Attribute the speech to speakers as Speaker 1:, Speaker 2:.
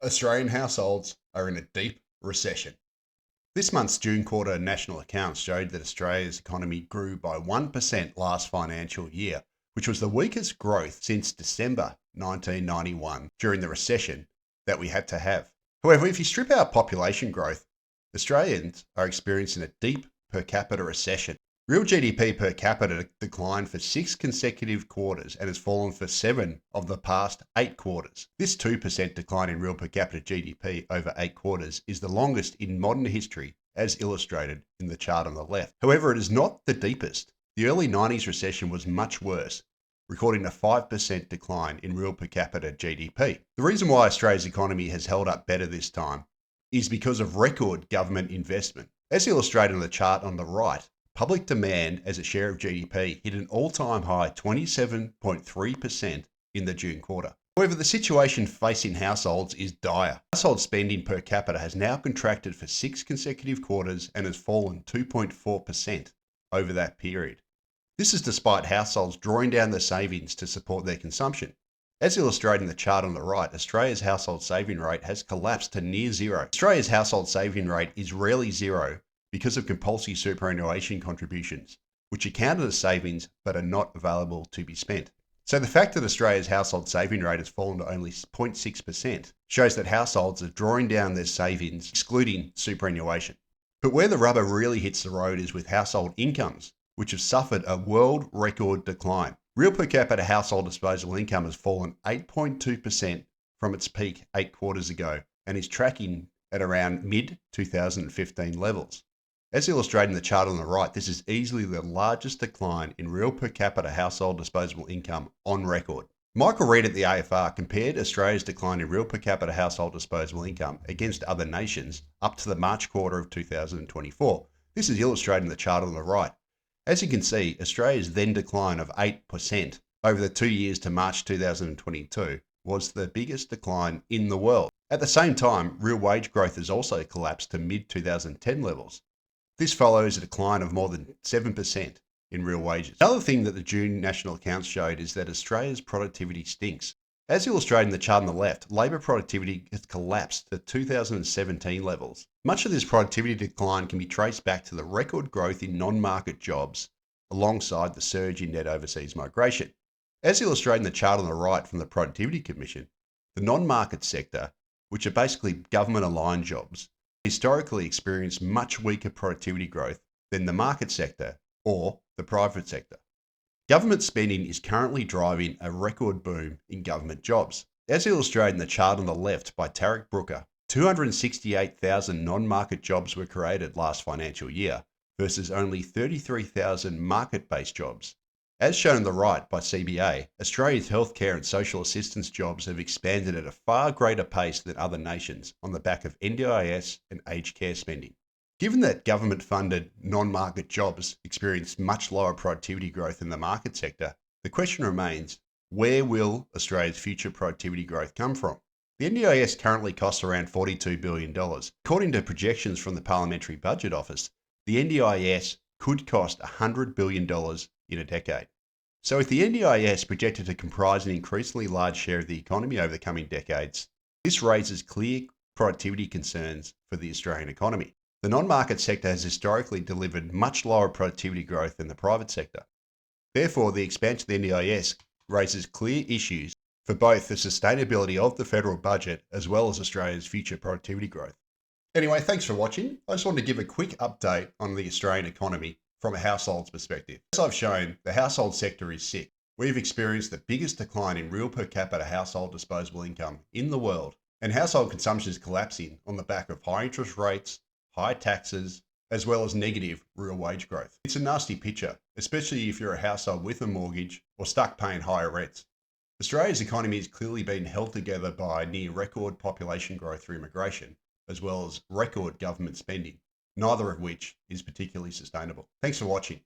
Speaker 1: Australian households are in a deep recession. This month's June quarter national accounts showed that Australia's economy grew by 1% last financial year, which was the weakest growth since December 1991 during the recession that we had to have. However, if you strip out population growth, Australians are experiencing a deep per capita recession. Real GDP per capita declined for 6 consecutive quarters and has fallen for 7 of the past 8 quarters. This 2% decline in real per capita GDP over 8 quarters is the longest in modern history, as illustrated in the chart on the left. However, it is not the deepest. The early 90s recession was much worse, recording a 5% decline in real per capita GDP. The reason why Australia's economy has held up better this time is because of record government investment. As illustrated in the chart on the right, public demand as a share of GDP hit an all-time high 27.3% in the June quarter. However, the situation facing households is dire. Household spending per capita has now contracted for 6 consecutive quarters and has fallen 2.4% over that period. This is despite households drawing down their savings to support their consumption. As illustrated in the chart on the right, Australia's household saving rate has collapsed to near zero. Australia's household saving rate is rarely zero because of compulsory superannuation contributions, which are counted as savings but are not available to be spent. So the fact that Australia's household saving rate has fallen to only 0.6% shows that households are drawing down their savings, excluding superannuation. But where the rubber really hits the road is with household incomes, which have suffered a world record decline. Real per capita household disposable income has fallen 8.2% from its peak 8 quarters ago and is tracking at around mid-2015 levels. As illustrated in the chart on the right, this is easily the largest decline in real per capita household disposable income on record. Michael Reid at the AFR compared Australia's decline in real per capita household disposable income against other nations up to the March quarter of 2024. This is illustrated in the chart on the right. As you can see, Australia's then decline of 8% over the 2 years to March 2022 was the biggest decline in the world. At the same time, real wage growth has also collapsed to mid-2010 levels. This follows a decline of more than 7% in real wages. Another thing that the June national accounts showed is that Australia's productivity stinks. As illustrated in the chart on the left, labour productivity has collapsed to 2017 levels. Much of this productivity decline can be traced back to the record growth in non-market jobs alongside the surge in net overseas migration. As illustrated in the chart on the right from the Productivity Commission, the non-market sector, which are basically government-aligned jobs, historically experienced much weaker productivity growth than the market sector or the private sector. Government spending is currently driving a record boom in government jobs. As illustrated in the chart on the left by Tarek Brooker, 268,000 non-market jobs were created last financial year versus only 33,000 market-based jobs. As shown on the right by CBA, Australia's healthcare and social assistance jobs have expanded at a far greater pace than other nations on the back of NDIS and aged care spending. Given that government-funded non-market jobs experience much lower productivity growth than the market sector, the question remains, where will Australia's future productivity growth come from? The NDIS currently costs around $42 billion. According to projections from the Parliamentary Budget Office, the NDIS could cost $100 billion in a decade. So with the NDIS projected to comprise an increasingly large share of the economy over the coming decades, this raises clear productivity concerns for the Australian economy. The non-market sector has historically delivered much lower productivity growth than the private sector. Therefore, the expansion of the NDIS raises clear issues for both the sustainability of the federal budget as well as Australia's future productivity growth. Anyway, thanks for watching. I just wanted to give a quick update on the Australian economy from a household's perspective. As I've shown, the household sector is sick. We've experienced the biggest decline in real per capita household disposable income in the world, and household consumption is collapsing on the back of high interest rates, high taxes, as well as negative real wage growth. It's a nasty picture, especially if you're a household with a mortgage or stuck paying higher rents. Australia's economy has clearly been held together by near record population growth through immigration, as well as record government spending, neither of which is particularly sustainable. Thanks for watching.